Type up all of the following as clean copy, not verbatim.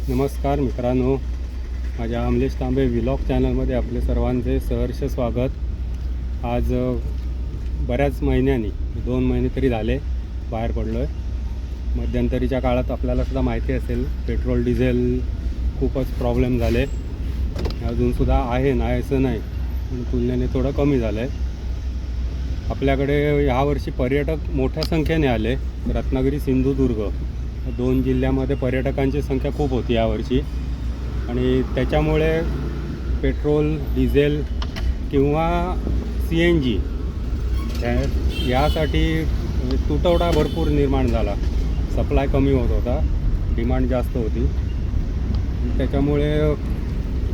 नमस्कार मित्रांनो, माझ्या अमलेश तांबे व्लॉग चॅनलमध्ये आपले सर्वांचे सहर्ष स्वागत। आज बऱ्याच महिन्यांनी 2 महिने तरी झाले बाहेर पडलो आहे। मध्यंतरीच्या काळात आपल्याला सुद्धा माहिती असेल, पेट्रोल डिझेल खूपच प्रॉब्लेम झाले। अजूनसुद्धा आहे, नाही असं नाही, पण तुलनेने थोडं कमी झालं आहे। आपल्याकडे यावर्षी पर्यटक मोठ्या संख्येने आले। रत्नागिरी, सिंधुदुर्ग 2 जिल्ह्यामध्ये पर्यटकांची संख्या खूप होती यावर्षी, आणि त्याच्यामुळे पेट्रोल, डिझेल किंवा CNG यासाठी तुटवडा भरपूर निर्माण झाला। सप्लाय कमी होत होता, डिमांड जास्त होती। त्याच्यामुळे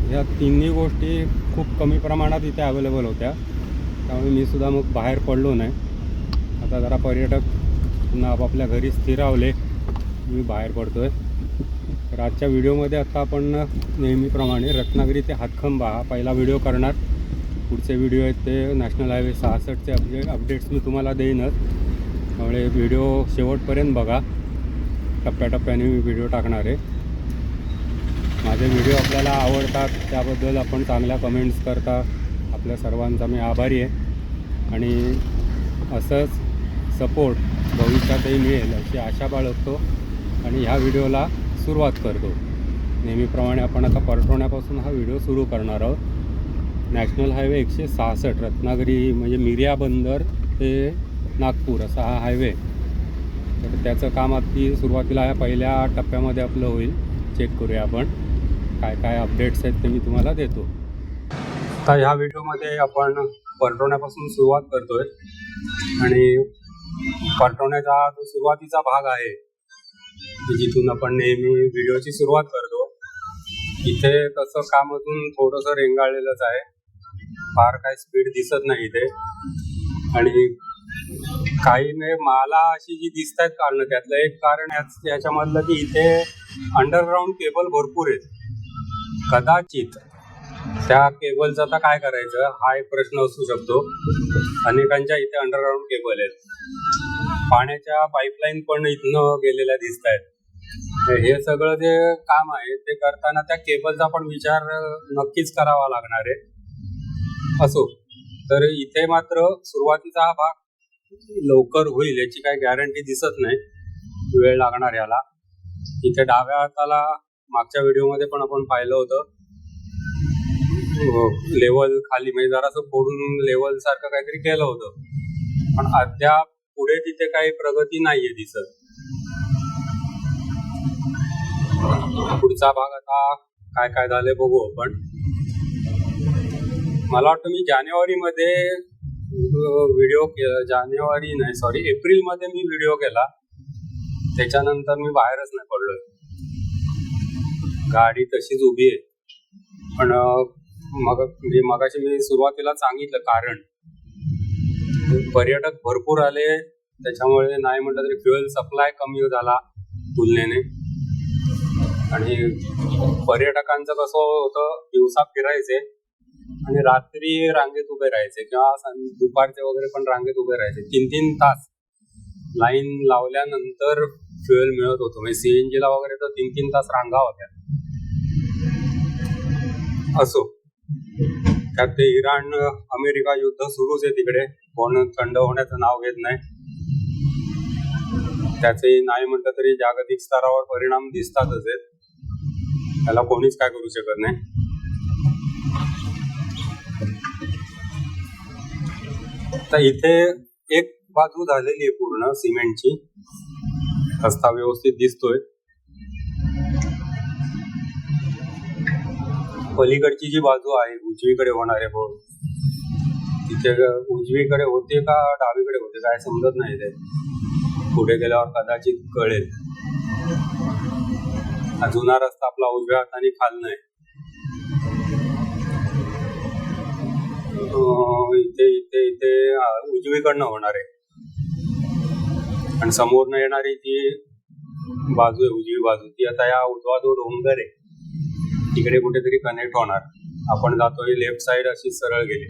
ह्या तिन्ही गोष्टी खूप कमी प्रमाणात इथे अवेलेबल होत्या। त्यामुळे मी सुद्धा मग बाहेर पडलो नाही। आता जरा पर्यटक पुन्हा आपापल्या घरी स्थिरावले, मी बाहेर पडतो आहे। तर आजच्या व्हिडिओमध्ये आता आपण नेहमीप्रमाणे रत्नागिरी ते हातखंबा हा पहिला व्हिडिओ करणार। पुढचे व्हिडिओ आहेत ते नॅशनल हायवे 66चे अपडेट्स मी तुम्हाला देईनच, त्यामुळे व्हिडिओ शेवटपर्यंत बघा। टप्प्याटप्प्याने मी व्हिडिओ टाकणार आहे। माझे व्हिडिओ आपल्याला आवडतात, त्याबद्दल आपण चांगल्या कमेंट्स करता, आपल्या सर्वांचा मी आभारी आहे। आणि असंच सपोर्ट भविष्यातही मिळेल अशी आशा बाळगतो आणि ह्या व्हिडिओला सुरुवात करतो। नेहमीप्रमाणे आपण आता परटवण्यापासून हा व्हिडिओ सुरू करणार आहोत। नॅशनल हायवे 166 रत्नागिरी म्हणजे मिर्या बंदर ते नागपूर असा हा हायवे। तर त्याचं काम अगदी सुरुवातीला या पहिल्या टप्प्यामध्ये आपलं होईल। चेक करूया आपण काय काय अपडेट्स आहेत ते मी तुम्हाला देतो। आता ह्या व्हिडिओमध्ये आपण परटवण्यापासून सुरुवात करतो आहे, आणि परटवण्याचा जो सुरुवातीचा भाग आहे जिथून आपण नेहमी व्हिडिओची सुरुवात करतो, इथे तसं काम अजून थोडंसं रेंगाळलेलंच आहे। फार काही स्पीड दिसत नाही इथे, आणि काही नाही मला अशी जी दिसत आहेत कारणं, त्यातलं एक कारण याच्यामधलं की इथे अंडरग्राऊंड केबल भरपूर आहेत। कदाचित त्या केबलचं आता काय करायचं हा एक प्रश्न असू शकतो। अनेकांच्या इथे अंडरग्राऊंड केबल आहेत, पाण्याच्या पाईपलाईन पण इथनं गेलेल्या दिसत आहेत। हे सगळं जे काम आहे ते करताना त्या केबलचा पण विचार नक्कीच करावा लागणार आहे। असो, तर इथे मात्र सुरुवातीचा हा भाग लवकर होईल याची काही गॅरंटी दिसत नाही, वेळ लागणार याला। इथे डाव्या हाताला मागच्या व्हिडिओमध्ये पण आपण पाहिलं होतं, लेवल खाली म्हणजे जरासं फोडून लेवल सारखं काहीतरी केलं होतं, पण अद्याप पुढे तिथे काही प्रगती नाहीये दिसत। पुढचा भाग आता काय काय झाले बघू आपण। मला वाटतं मी जानेवारीमध्ये व्हिडिओ केला, एप्रिलमध्ये मी व्हिडिओ केला, त्याच्यानंतर मी बाहेरच नाही पडलोय। गाडी तशीच उभी आहे, पण मगाशी मी सुरुवातीला सांगितलं कारण पर्यटक भरपूर आले, त्याच्यामुळे नाही म्हटलं तरी फ्युएल सप्लाय कमी झाला तुलनेने। आणि पर्यटकांचं कसं होतं, दिवसा फिरायचे आणि रात्री रांगेत उभे राहायचे किंवा दुपारचे वगैरे पण रांगेत उभे राहायचे। 3-3 तास लाईन लावल्यानंतर फ्युएल मिळत होतं, म्हणजे CNG ला वगैरे तर 3-3 तास रांगा होत्या। असो, त्यात ते इराण अमेरिका युद्ध सुरूच आहे तिकडे, कोण थंड होण्याचं नाव घेत नाही। त्याचे नाही म्हटलं तरी जागतिक स्तरावर परिणाम दिसतातच आहेत, त्याला कोणीच काय करू शकत नाही। तर इथे एक बाजू झालेली आहे पूर्ण सिमेंटची, रस्ता व्यवस्थित दिसतोय। पलीकडची जी बाजू आहे उजवीकडे होणारे बोर्ड, तिथे उजवीकडे होते का डावीकडे होते काय समजत नाही, ते पुढे गेल्यावर कदाचित कळेल। हा जुना रस्ता आपला उजव्या हाताने खालनं आहे। इथे इथे इथे उजवीकडनं होणार आहे, आणि समोरनं येणारी जी बाजू आहे उजवी बाजू, ती आता या उजवा जो डोंगर आहे तिकडे कुठेतरी कनेक्ट होणार। आपण जातोय लेफ्ट साइड अशी सरळ गेली,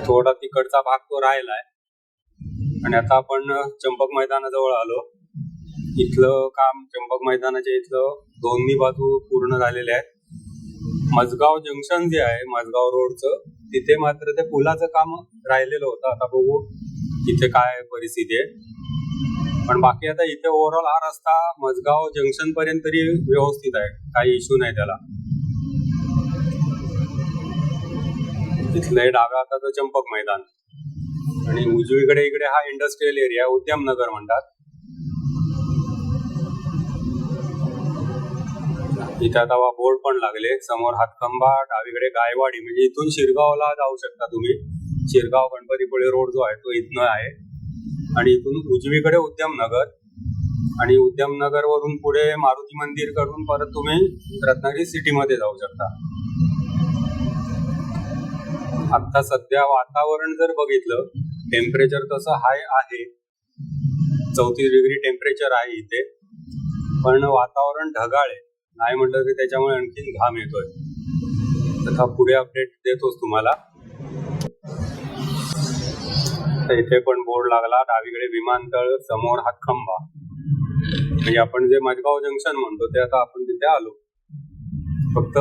थोडा तिकडचा भाग तो राहिलाय। आणि आता आपण चंपक मैदानाजवळ आलो, इथलं काम चंपक मैदानाच्या इथलं दोन्ही बाजू पूर्ण झालेले आहेत. मजगाव जंक्शन जे आहे मजगाव रोडचं, तिथे मात्र ते पुलाचं काम राहिलेलं होतं. आता बघू तिथे काय परिस्थिती आहे. पण बाकी आता इथे ओव्हरऑल हा रस्ता मजगाव जंक्शन पर्यंत तरी व्यवस्थित आहे, काही इश्यू नाही त्याला. तिथले डाव्या हाताचं चंपक मैदान आणि उजवीकडे इकडे हा इंडस्ट्रियल एरिया उद्यमनगर म्हणतात. इथे आता बोर्ड पण लागले, समोर हातखंबा, डावीकडे गायवाडी, म्हणजे इथून शिरगावला जाऊ शकता तुम्ही. शिरगाव गणपतीपुळे रोड जो आहे तो इथनं आहे आणि इथून उजवीकडे उद्यमनगर आणि उद्यमनगर वरून पुढे मारुती मंदिर करून परत तुम्ही रत्नागिरी सिटी मध्ये जाऊ शकता. आता सध्या वातावरण जर बघितलं, टेम्परेचर तसं हाय आहे, 34 डिग्री टेम्परेचर आहे इथे, पण वातावरण ढगाळ आहे. नाही म्हटलं की त्याच्यामुळे आणखीन घाम येतोय. तसा पुढे अपडेट देतोच तुम्हाला. इथे पण बोर्ड लागला, डावीकडे विमानतळ, समोर हातखंबा, म्हणजे आपण जे मजगाव जंक्शन म्हणतो ते आता आपण तिथे आलो. फक्त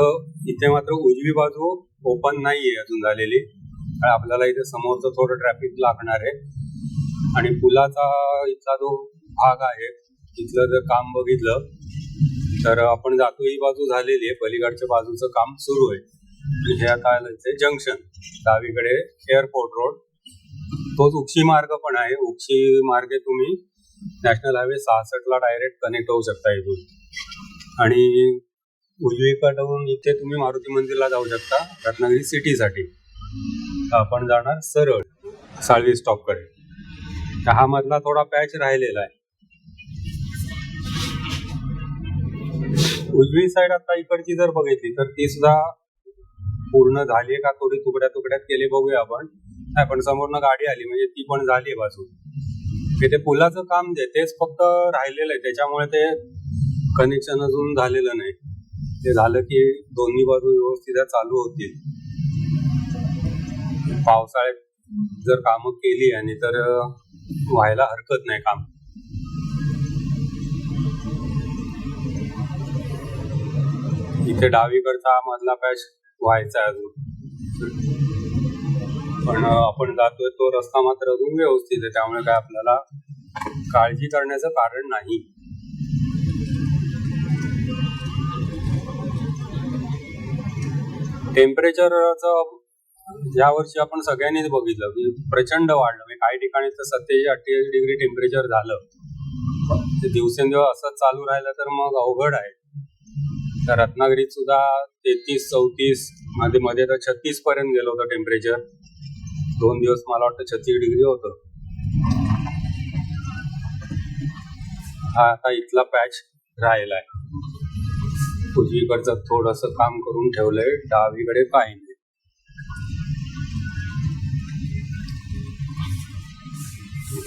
इथे मात्र उजवी बाजू ओपन नाहीये अजून झालेली, आपल्याला इथे समोरचं थोडं ट्रॅफिक लागणार आहे. आणि पुलाचा इथला जो भाग आहे तिथलं जर काम बघितलं तर आपण जातो ही बाजू झालेली आहे, पलीकडच्या बाजूचं काम सुरू आहे. हे आता आलं जंक्शन, डावीकडे एअरपोर्ट रोड, तोच उक्षी मार्ग पण आहे. उक्षी मार्गे तुम्ही नॅशनल हायवे 66 ला डायरेक्ट कनेक्ट होऊ शकता इथून. आणि उजवीकडून इथे तुम्ही मारुती मंदिरला जाऊ शकता रत्नागिरी सिटीसाठी. आपण जाणार सरळ साळवी स्टॉपकडे. हा मधला थोडा पॅच राहिलेला आहे. उजवी साईड आता इकडची जर बघितली तर ती सुद्धा पूर्ण झाली का थोडी तुकड्या तुकड्यात केली बघूया आपण. नाही पण समोरनं गाडी आली म्हणजे ती पण झाली बाजू. ते पुलाचं काम जे तेच फक्त राहिलेलं आहे, त्याच्यामुळे ते कनेक्शन अजून झालेलं नाही. ते झालं की दोन्ही बाजू व्यवस्थित चालू होतील. पावसाळ्यात जर कामं केली आणि तर व्हायला हरकत नाही काम. इथे डावीकडचा मधला पॅच व्हायचा अजून, पण आपण जातोय तो रस्ता मात्र अजून व्यवस्थित आहे, त्यामुळे काय आपल्याला काळजी करण्याचं कारण नाही. टेम्परेचरचं या वर्षी आपण सगळ्यांनीच बघितलं की प्रचंड वाढलं. म्हणजे काही ठिकाणी तर 27-28 डिग्री टेम्परेचर झालं. ते दिवसेंदिवस असंच चालू राहिलं तर मग अवघड आहे. तर रत्नागिरीत सुद्धा 33-34 मध्ये तर 36 पर्यंत गेलं होतं टेम्परेचर. 2 दिवस मला वाटतं 36 डिग्री होतं. हा आता इथला पॅच राहिला आहे. उजवीकडचं थोडंसं काम करून ठेवलंय, डावीकडे काही नाही.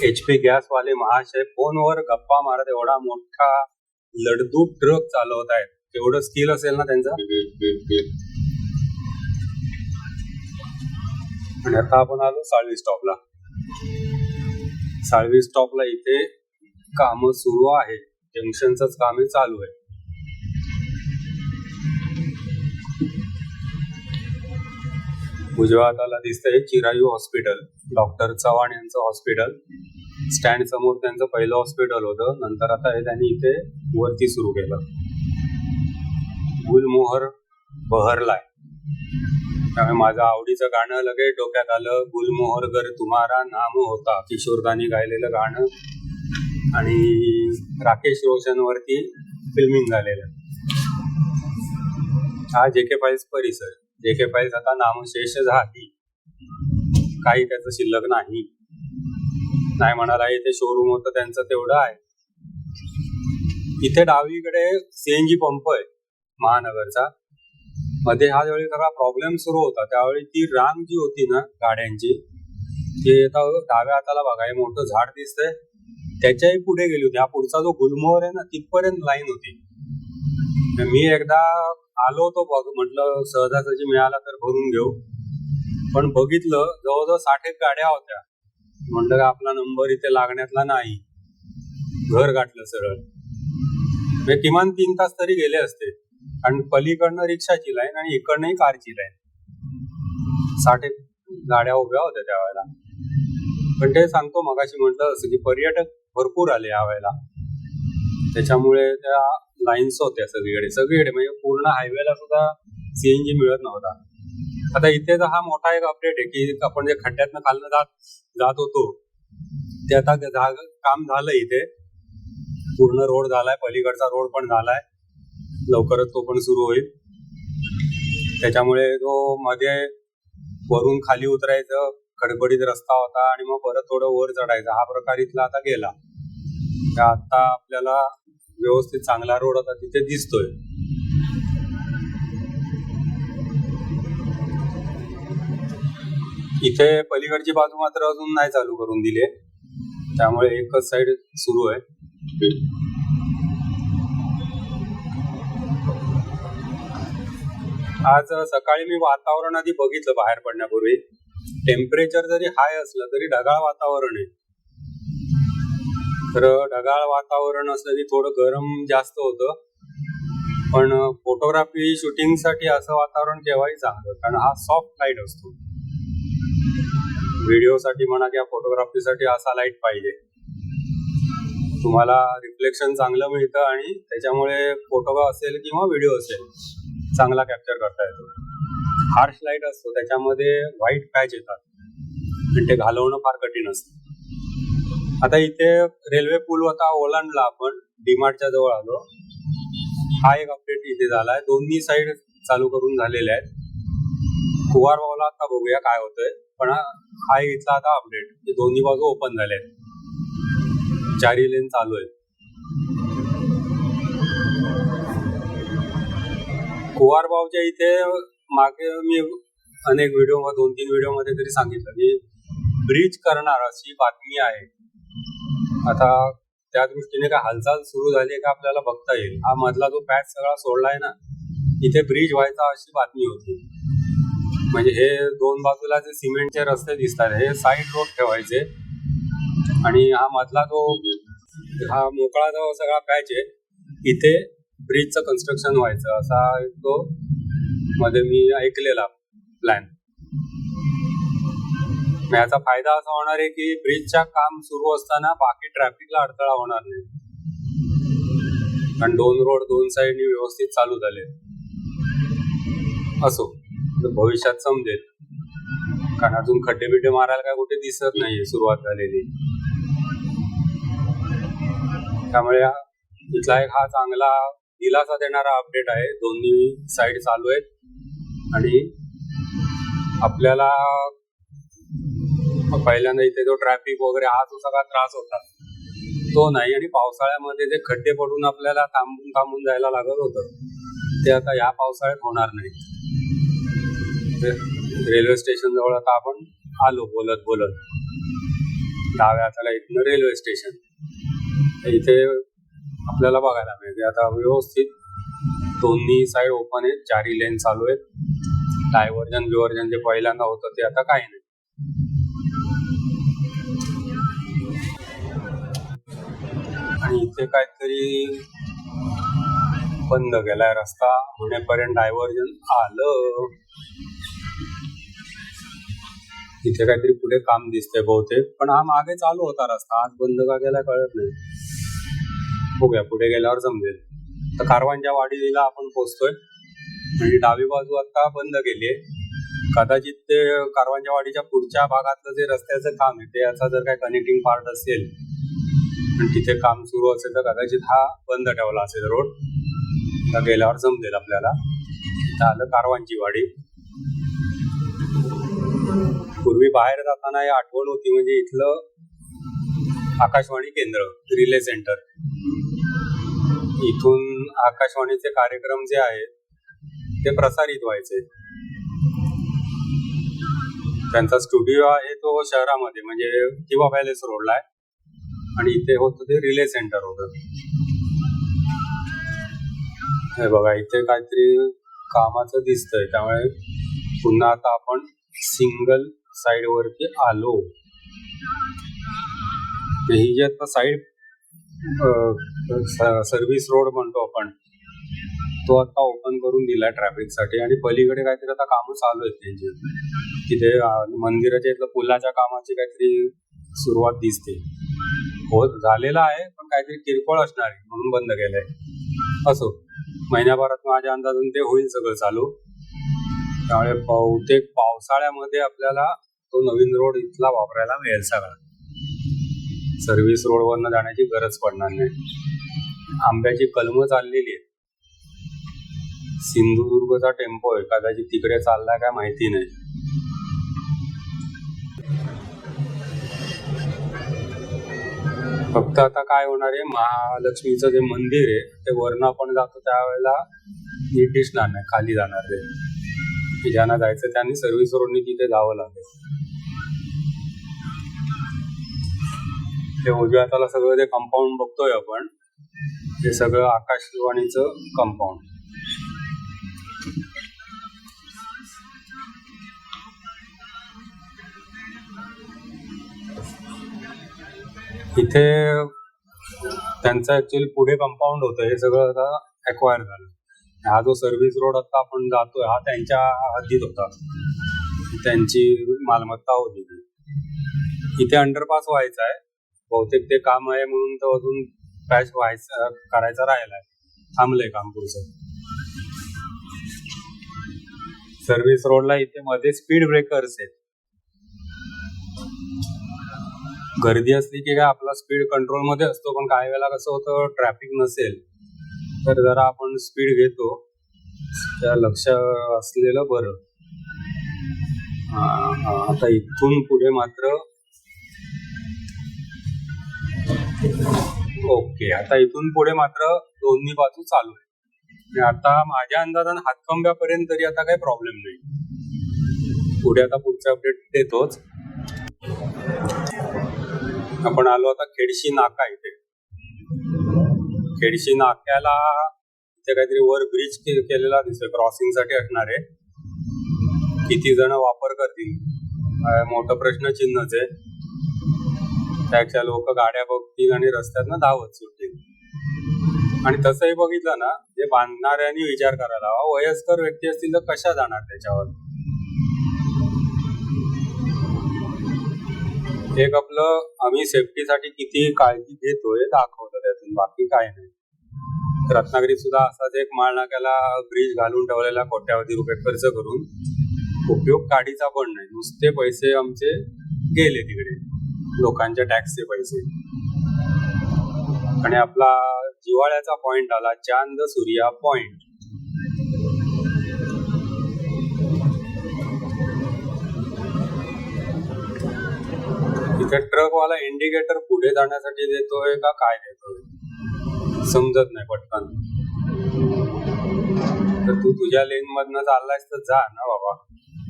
HP गॅसवाले महाशय फोनवर गप्पा मारत एवढा मोठा लढदूट ट्रक चालवत आहेत. तेवढं स्किल असेल ना त्यांचं. आणि आता आपण आलो साळवी स्टॉपला. साळवी स्टॉपला इथे काम सुरू आहे, जंक्शनच काम चालू आहे. उजव्या हाताला दिसतंय चिरायू हॉस्पिटल, डॉक्टर चव्हाण यांचं हॉस्पिटल. स्टँड समोर त्यांचं पहिलं हॉस्पिटल होतं, नंतर आता हे त्यांनी इथे वरती सुरू केलं. गुलमोहर बहरलाय, त्यामुळे माझं आवडीचं गाणं लगेच डोक्यात आलं. गुलमोहर गर तुम्हारा नाम होता, किशोरदानी गायलेलं गाणं आणि राकेश रोशन वरती फिल्मिंग झालेलं. हा JK फाइल्स परिसर. JK फाइल्स आता नामशेष झाली, काही त्याचं शिल्लक नाही. नाही म्हणाला इथे शोरूम होतं त्यांचं तेवढं आहे. इथे डावीकडे CNG पंप आहे महानगरचा. मध्ये हा ज्यावेळी सगळा प्रॉब्लेम सुरू होता त्यावेळी ती रांग जी होती ना गाड्यांची, ती आता डाव्या हाताला बघा हे मोठं झाड दिसतंय त्याच्याही पुढे गेली होती. हा पुढचा जो गुलमोहर आहे ना तिथपर्यंत लाईन होती. मी एकदा आलो होतो बघ, म्हटलं सहजासहजी मिळाला तर भरून घेऊ, पण बघितलं जवळजवळ 60 गाड्या होत्या. म्हटलं का आपला नंबर इथे लागण्यातला नाही, घर गाठलं सरळ. म्हणजे किमान 3 तास तरी गेले असते. आणि पलीकडनं रिक्षाची लाईन आणि इकडनंही कारची लाईन. 60 गाड्या उभ्या होत्या त्यावेळेला. पण ते सांगतो मगाशी म्हटलं असं की पर्यटक भरपूर आले यावेळेला, त्याच्यामुळे त्या लाईन्स होत्या सगळीकडे म्हणजे पूर्ण हायवेला सुद्धा सीएनजी मिळत नव्हता. आता इथे तर हा मोठा एक अपडेट आहे की आपण जे खड्ड्यातनं खालनं जात होतो ते आता काम झालं. इथे पूर्ण रोड झालाय, पलीकडचा रोड पण झालाय, लवकरच तो पण सुरू होईल. त्याच्यामुळे तो मध्ये वरून खाली उतरायचं खडबडीत रस्ता होता आणि मग परत थोडं वर चढायचं, हा प्रकार इथला आता गेला. आता आपल्याला व्यवस्थित चांगला रोड आता तिथे दिसतोय. इथे पलीकडची बाजू मात्र अजून नाही चालू करून दिली, त्यामुळे एकच साइड सुरू आहे. आज सकाळी मी वातावरण आधी बघितलं बाहेर पडण्यापूर्वी. टेम्परेचर जरी हाय असलं तरी ढगाळ वातावरण आहे. तर ढगाळ वातावरण असलं की थोडं गरम जास्त होतं, पण फोटोग्राफी शूटिंगसाठी असं वातावरण केव्हाही चांगलं, कारण हा सॉफ्ट लाईट असतो. व्हिडिओसाठी म्हणा किंवा फोटोग्राफीसाठी असा लाईट पाहिजे. तुम्हाला रिफ्लेक्शन चांगलं मिळतं आणि त्याच्यामुळे फोटो असेल किंवा व्हिडिओ असेल चांगला कॅप्चर करता येतो. हार्श लाईट असतो त्याच्यामध्ये व्हाईट पॅच येतात आणि ते घालवणं फार कठीण असतं. आता इथे रेल्वे पूल होता, ओलांडला आपण, डीमार्टच्या जवळ आलो. हा एक अपडेट इथे झालाय. दोन्ही साईड चालू करून झालेले आहेत. कुवारबावला आता बघूया काय होतंय, पण हा इथला आता अपडेट, दोन्ही बाजू ओपन झाले आहेत, 4 लेन चालू आहे. कुवारबावच्या इथे मागे मी अनेक व्हिडिओ 2-3 व्हिडिओ मध्ये तरी सांगितलं की ब्रिज करणार अशी बातमी आहे. आता त्या दृष्टीने काय हालचाल सुरू झाली का आपल्याला बघता येईल. हा मधला जो पॅच सगळा सोडलाय ना, इथे ब्रिज व्हायचा अशी बातमी होती. म्हणजे हे 2 बाजूला जे सिमेंटचे रस्ते दिसतात हे साईड रोड ठेवायचे आणि हा मधला जो हा मोकळा जो सगळा पॅच आहे इथे ब्रिजचं कन्स्ट्रक्शन व्हायचं असा तो मध्ये मी ऐकलेला प्लॅन. याचा फायदा असा होणार आहे की ब्रिजच्या काम सुरू असताना बाकी ट्रॅफिकला अडथळा होणार नाही, कारण 2 रोड 2 साईडनी व्यवस्थित चालू झाले. असो भविष्यात समजेल, कारण अजून खड्डे बिड्डे मारायला काय कुठे दिसत नाहीये सुरुवात झालेली. त्यामुळे इथला एक हा चांगला दिलासा देणारा अपडेट आहे. दोन्ही साईड चालू आहेत आणि आपल्याला पहिल्यांदा इथे जो ट्रॅफिक वगैरे हा जो सगळा त्रास होता तो नाही, आणि पावसाळ्यामध्ये जे खड्डे पडून आपल्याला थांबून जायला लागत होतं ते आता या पावसाळ्यात होणार नाही. रेल्वे स्टेशन जवळ आता आपण आलो बोलत बोलत. डाव्या हाताला इथनं रेल्वे स्टेशन. इथे आपल्याला बघायला मिळते आता व्यवस्थित दोन्ही साईड ओपन आहेत, 4 लेन चालू आहेत. डायव्हर्जन जे पहिल्यांदा होतं ते आता काही नाही. आणि इथे काहीतरी बंद केलाय रस्ता, होण्यापर्यंत डायव्हर्जन आलं. इथे काहीतरी पुढे काम दिसतंय बहुतेक, पण हा मागे चालू होता रस्ता, आज बंद का केलाय कळत नाही. बघूया पुढे गेल्यावर समजेल. तर कारवांच्या वाडीला आपण पोहोचतोय आणि डावी बाजू आता बंद केली आहे. कदाचित ते कारवांच्या वाडीच्या पुढच्या भागातलं जे रस्त्याचं काम आहे ते याचा जर काय कनेक्टिंग पार्ट असेल आणि तिथे काम सुरू असेल तर कदाचित हा बंद ठेवला असेल रोड. तर गेल्यावर समजेल आपल्याला. आलं कारवांची वाडी. पूर्वी बाहेर जाताना ही आठवण होती, म्हणजे इथलं आकाशवाणी केंद्र, रिले सेंटर. इथून आकाशवाणीचे कार्यक्रम जे आहेत ते प्रसारित व्हायचे. त्यांचा स्टुडिओ आहे तो शहरामध्ये, म्हणजे किंवा पॅलेस रोडला आहे, आणि इथे होतं ते रिले सेंटर होतं. हे बघा इथे काहीतरी कामाचं दिसतंय, त्यामुळे पुन्हा आता आपण सिंगल साइड वरती आलो. ही जी आता साईड सर्व्हिस रोड म्हणतो आपण, तो आता ओपन करून दिलाय ट्रॅफिकसाठी. आणि पलीकडे काहीतरी आता कामं चालू आहेत त्यांची. तिथे मंदिराच्या इथलं पुलाच्या कामाची काहीतरी सुरुवात दिसते. झालेलं आहे पण काहीतरी किरकोळ असणार आहे म्हणून बंद केलंय. असो, महिन्याभरात माझ्या अंदाजाने ते होईल सगळं चालू. त्यामुळे बहुतेक पावसाळ्यामध्ये आपल्याला तो नवीन रोड इथला वापरायला मिळेल सगळा. सर्व्हिस रोडवरनं जाण्याची गरज पडणार नाही. आंब्याची कलमं चाललेली आहेत. सिंधुदुर्गचा टेम्पो आहे, कदाचित तिकडे चाललाय काय माहिती नाही. फक्त आता काय होणार आहे, महालक्ष्मीचं जे मंदिर आहे ते वरनं आपण जातो त्यावेळेला नीट दिसणार नाही, खाली जाणार ते. की ज्यांना जायचं त्यांनी सर्व्हिस रोडनी तिथे जावं लागेल. ते उजव्या हाताला सगळं जे कंपाऊंड बघतोय आपण, हे सगळं आकाशवाणीचं कंपाऊंड. इथे त्यांचं ऍक्च्युअली पुढे कंपाऊंड होतं, हे सगळं आता ॲक्वायर झालं. हा जो सर्व्हिस रोड आता आपण जातोय हा त्यांच्या हद्दीत होता, त्यांची मालमत्ता होती. इथे अंडरपास व्हायचा आहे, बहुतेक ते काम आहे म्हणून तो अजून पॅच करायचा राहिलाय. थांबलंय काम पुढचं. सर्व्हिस रोडला इथे मध्ये स्पीड ब्रेकर्स आहेत. गर्दी असली की काय आपला स्पीड कंट्रोल मध्ये असतो, पण काही वेळेला कसं होतं, ट्रॅफिक नसेल तर जरा आपण स्पीड घेतो, त्या लक्ष असलेलं बरं. आता इथून पुढे मात्र ओके, आता इथून पुढे मात्र दोन्ही बाजू चालू आहे. आणि आता माझ्या अंदाजाने हातखंब्यापर्यंत तरी आता काही प्रॉब्लेम नाही. पुढे आता पुढचा अपडेट देतोच. आपण आलो आता खेडशी नाका इथे. खेडशी नाक्याला इथे काहीतरी वर ब्रिज केलेला दिसतोय, क्रॉसिंग साठी असणार आहे. किती जण वापर करतील मोठं प्रश्नचिन्हच आहे. त्याच्या लोक गाड्या बघतील आणि रस्त्यातनं धावत सुटतील. आणि तसंही बघितलं ना, जे बांधणाऱ्यांनी विचार करायला हवा, वयस्कर व्यक्ती असतील तर कशा जाणार त्याच्यावर. एक आपलं आम्ही सेफ्टीसाठी किती काळजी घेतोय दाखवलं त्यातून, बाकी काय नाही. रत्नागिरीत सुद्धा असाच एक माळ नाक्याला ब्रिज घालून ठेवलेला कोट्यावधी रुपये खर्च करून. उपयोग गाडीचा पण नाही, नुसते पैसे आमचे गेले तिकडे, लोकांच्या टॅक्सचे पैसे. आणि आपला जिव्हाळ्याचा पॉइंट आला, चांद सूर्या पॉइंट. इथे ट्रकवाला इंडिकेटर पुढे जाण्यासाठी देतोय का काय देतोय समजत नाही पटकन. तर तू तुझ्या लेन मधनं चाललायस तर जा ना बाबा,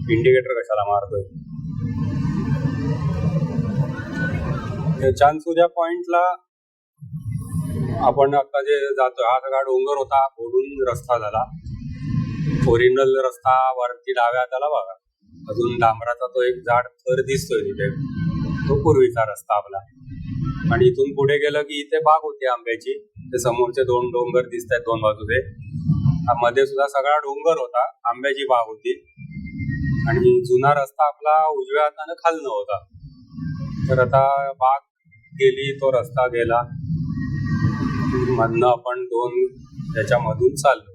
इंडिकेटर कशाला मारतोय. चांद सूर्या पॉइंटला आपण आता जे जातोय, हा सगळा डोंगर होता, ओढून रस्ता झाला. ओरिजिनल रस्ता वरती डाव्या हाताला बघा, अजून डांबराचा तो एक जाड थर दिसतोय तिथे, तो पूर्वीचा रस्ता आपला. आणि इथून पुढे गेलं की इथे बाग होती आंब्याची. ते समोरचे दोन डोंगर दिसत आहेत दोन बाजूचे, मध्ये सुद्धा सगळा डोंगर होता, आंब्याची बाग होती. आणि जुना रस्ता आपला उजव्या हाताने खालनं होता. तर आता बाग गेली, तो रस्ता गेला, मधनं आपण दोन त्याच्यामधून चाललो.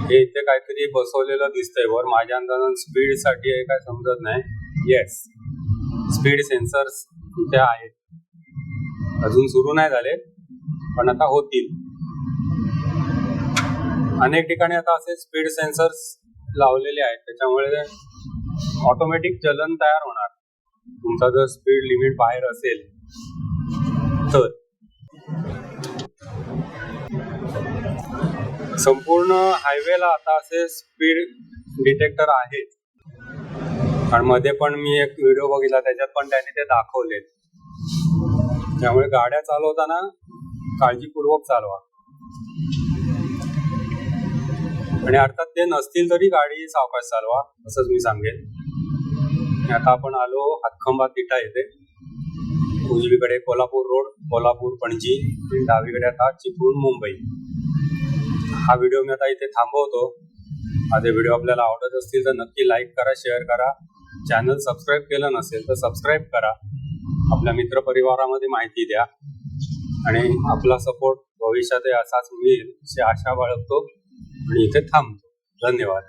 हे इथे काहीतरी बसवलेलं दिसतंय वर, माझ्या अंदाजाने स्पीड साठी आहे काय समजत नाही. येस, स्पीड सेन्सर्स इथे आहेत, अजून सुरू नाही झाले पण आता होतील. अनेक ठिकाणी आता असे स्पीड सेन्सर्स लावलेले आहेत, त्याच्यामुळे ऑटोमॅटिक चलन तयार होणार. तुमचा जर स्पीड लिमिट बाहेर असेल तर. संपूर्ण हायवेला आता असे स्पीड डिटेक्टर आहेत. आणि मध्ये पण मी एक व्हिडिओ बघितला, त्याच्यात पण त्यांनी ते दाखवले. त्यामुळे गाड्या चालवताना काळजीपूर्वक चालवा. आणि अर्थात ते नसतील तरी गाडी सावकाश चालवा, असंच मी सांगेन. आता आपण आलो हातखंबा तिठा येथे. उजवीकडे कोल्हापूर रोड, कोल्हापूर पणजी, डावीकडे आता चिपळूण मुंबई. हा व्हिडिओ मी आता इथे थांबवतो. माझे व्हिडिओ आपल्याला आवडत असतील तर नक्की लाईक करा, शेअर करा. चॅनल सबस्क्राईब केलं नसेल तर सबस्क्राईब करा. आपल्या मित्रपरिवारामध्ये माहिती द्या आणि आपला सपोर्ट भविष्यात असाच मिळेल अशी आशा बाळगतो आणि इथे थांबतो. धन्यवाद.